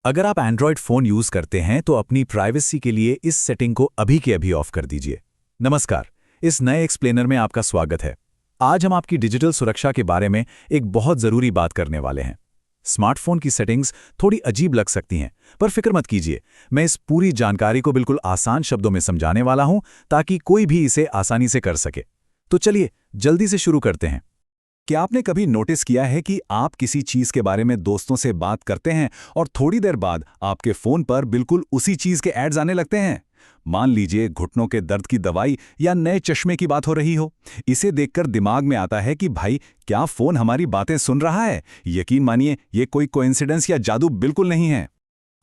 अगर आप Android phone use करते हैं तो अपनी प्राइवेसी के लिए इस सेटिंग को अभी के अभी ऑफ कर दीजिए। नमस्कार, इस नए एक्सप्लेनर में आपका स्वागत है। आज हम आपकी डिजिटल सुरक्षा के बारे में एक बहुत ज़रूरी बात करने वाले हैं। स्मार्टफोन की सेटिंग्स थोड़ी अजीब लग सकती हैं, पर फिक्र मत कीजिए। मैं इस पूरी जानकारी को बिल्कुल आसान शब्दों में समझाने वाला हूं ताकि कोई भी इसे आसानी से कर सके। तो चलिए जल्दी से शुरू करते हैं। क्या आपने कभी नोटिस किया है कि आप किसी चीज़ के बारे में दोस्तों से बात करते हैं और थोड़ी देर बाद आपके फ़ोन पर बिल्कुल उसी चीज़ के एड्स आने लगते हैं? मान लीजिए घुटनों के दर्द की दवाई या नए चश्मे की बात हो रही हो। इसे देखकर दिमाग में आता है कि भाई, क्या फ़ोन हमारी बातें सुन रहा है? यकीन मानिए, ये कोई कोइंसिडेंस या जादू बिल्कुल नहीं है।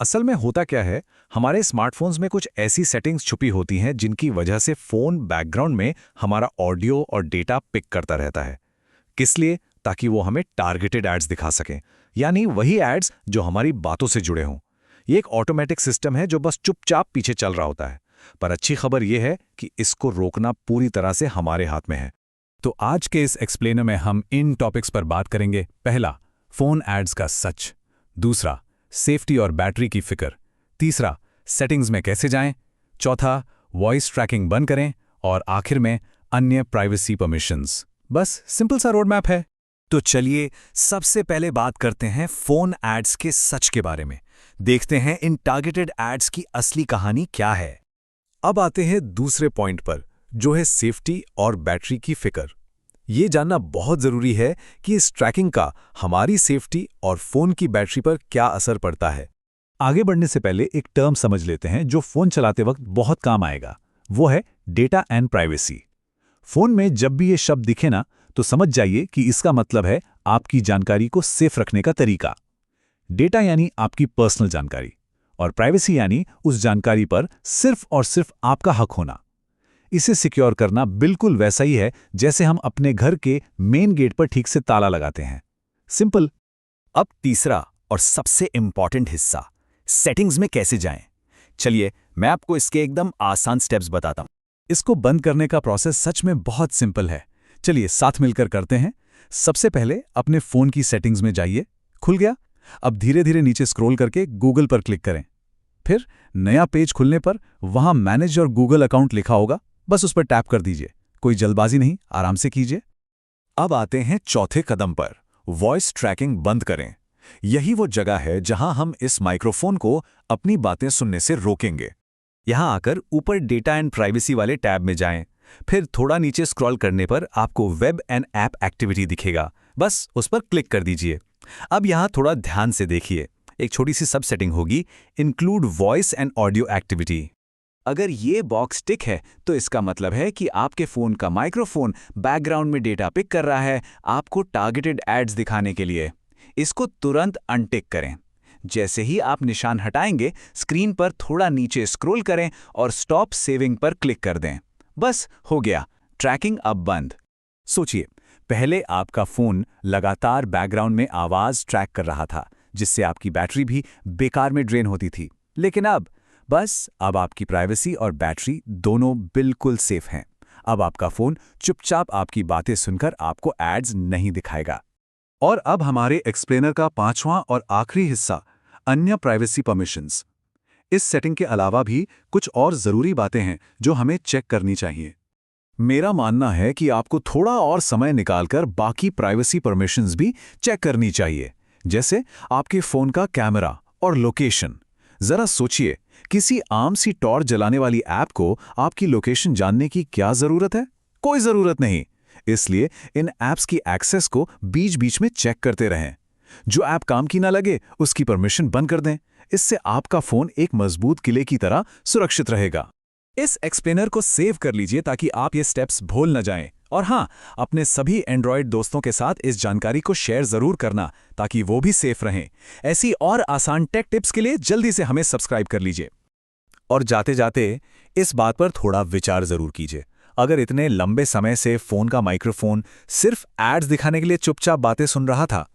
असल में होता क्या है, हमारे स्मार्टफोन्स में कुछ ऐसी सेटिंग्स छुपी होती हैं जिनकी वजह से फ़ोन बैकग्राउंड में हमारा ऑडियो और डेटा पिक करता रहता है। किस लिए? ताकि वो हमें टारगेटेड एड्स दिखा सकें, यानी वही एड्स जो हमारी बातों से जुड़े हों। ये एक ऑटोमेटिक सिस्टम है जो बस चुपचाप पीछे चल रहा होता है। पर अच्छी खबर यह है कि इसको रोकना पूरी तरह से हमारे हाथ में है। तो आज के इस एक्सप्लेनर में हम इन टॉपिक्स पर बात करेंगे। पहला, फ़ोन एड्स का सच। दूसरा, सेफ्टी और बैटरी की फिक्र। तीसरा, सेटिंग्स में कैसे जाएं। चौथा, वॉइस ट्रैकिंग बंद करें। और आखिर में अन्य प्राइवेसी परमिशंस। बस सिंपल सा रोड मैप है। तो चलिए सबसे पहले बात करते हैं फ़ोन एड्स के सच के बारे में। देखते हैं इन टारगेटेड एड्स की असली कहानी क्या है। अब आते हैं दूसरे पॉइंट पर, जो है सेफ्टी और बैटरी की फिक्र। ये जानना बहुत ज़रूरी है कि इस ट्रैकिंग का हमारी सेफ्टी और फ़ोन की बैटरी पर क्या असर पड़ता है। आगे बढ़ने से पहले एक टर्म समझ लेते हैं जो फ़ोन चलाते वक्त बहुत काम आएगा। वो है डेटा एंड प्राइवेसी। फ़ोन में जब भी ये शब्द दिखे ना, तो समझ जाइए कि इसका मतलब है आपकी जानकारी को सेफ रखने का तरीका। डेटा यानी आपकी पर्सनल जानकारी, और प्राइवेसी यानी उस जानकारी पर सिर्फ और सिर्फ आपका हक होना। इसे सिक्योर करना बिल्कुल वैसा ही है जैसे हम अपने घर के मेन गेट पर ठीक से ताला लगाते हैं। सिंपल। अब तीसरा और सबसे इंपॉर्टेंट हिस्सा, सेटिंग्स में कैसे जाएं। चलिए मैं आपको इसके एकदम आसान स्टेप्स बताता हूं। इसको बंद करने का प्रोसेस सच में बहुत सिंपल है। चलिए साथ मिलकर करते हैं। सबसे पहले अपने फ़ोन की सेटिंग्स में जाइए। खुल गया? अब धीरे धीरे नीचे स्क्रॉल करके गूगल पर क्लिक करें। फिर नया पेज खुलने पर वहां मैनेज और गूगल अकाउंट लिखा होगा, बस उस पर टैप कर दीजिए। कोई जल्दबाजी नहीं, आराम से कीजिए। अब आते हैं चौथे कदम पर, वॉइस ट्रैकिंग बंद करें। यही वो जगह है जहां हम इस माइक्रोफोन को अपनी बातें सुनने से रोकेंगे। यहां आकर ऊपर डेटा एंड प्राइवेसी वाले टैब में जाएं। फिर थोड़ा नीचे स्क्रॉल करने पर आपको वेब एंड ऐप एक्टिविटी दिखेगा, बस उस पर क्लिक कर दीजिए। अब यहां थोड़ा ध्यान से देखिए, एक छोटी सी सब सेटिंग होगी, include voice and audio activity. अगर ये बॉक्स टिक है तो इसका मतलब है कि आपके फ़ोन का माइक्रोफोन बैकग्राउंड में डेटा पिक कर रहा है आपको टारगेटेड एड्स दिखाने के लिए। इसको तुरंत अनटिक करें। जैसे ही आप निशान हटाएंगे, स्क्रीन पर थोड़ा नीचे स्क्रॉल करें और स्टॉप सेविंग पर क्लिक कर दें। बस हो गया, ट्रैकिंग अब बंद। सोचिए, पहले आपका फ़ोन लगातार बैकग्राउंड में आवाज़ ट्रैक कर रहा था, जिससे आपकी बैटरी भी बेकार में ड्रेन होती थी। लेकिन अब आपकी प्राइवेसी और बैटरी दोनों बिल्कुल सेफ हैं। अब आपका फ़ोन चुपचाप आपकी बातें सुनकर आपको एड्स नहीं दिखाएगा। और अब हमारे एक्सप्लेनर का पांचवां और आखिरी हिस्सा, अन्य प्राइवेसी परमिशंस। इस सेटिंग के अलावा भी कुछ और ज़रूरी बातें हैं जो हमें चेक करनी चाहिए। मेरा मानना है कि आपको थोड़ा और समय निकालकर बाकी प्राइवेसी परमिशंस भी चेक करनी चाहिए, जैसे आपके फ़ोन का कैमरा और लोकेशन। ज़रा सोचिए, किसी आम सी टॉर्च जलाने वाली ऐप को आपकी लोकेशन जानने की क्या ज़रूरत है? कोई ज़रूरत नहीं। इसलिए इन ऐप्स की एक्सेस को बीच बीच में चेक करते रहें। जो ऐप काम की ना लगे उसकी परमिशन बंद कर दें। इससे आपका फ़ोन एक मजबूत किले की तरह सुरक्षित रहेगा। इस एक्सप्लेनर को सेव कर लीजिए ताकि आप ये स्टेप्स भूल न जाएं। और हाँ, अपने सभी एंड्रॉयड दोस्तों के साथ इस जानकारी को शेयर ज़रूर करना ताकि वो भी सेफ रहें। ऐसी और आसान टेक टिप्स के लिए जल्दी से हमें सब्सक्राइब कर लीजिए। और जाते जाते इस बात पर थोड़ा विचार ज़रूर कीजिए। अगर इतने लंबे समय से फ़ोन का माइक्रोफोन सिर्फ एड्स दिखाने के लिए चुपचाप बातें सुन रहा था,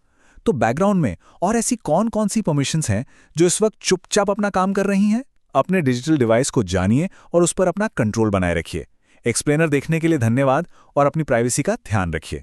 तो बैकग्राउंड में और ऐसी कौन-कौन सी परमिशंस हैं जो इस वक्त चुपचाप अपना काम कर रही हैं? अपने डिजिटल डिवाइस को जानिए और उस पर अपना कंट्रोल बनाए रखिए। एक्सप्लेनर देखने के लिए धन्यवाद और अपनी प्राइवेसी का ध्यान रखिए।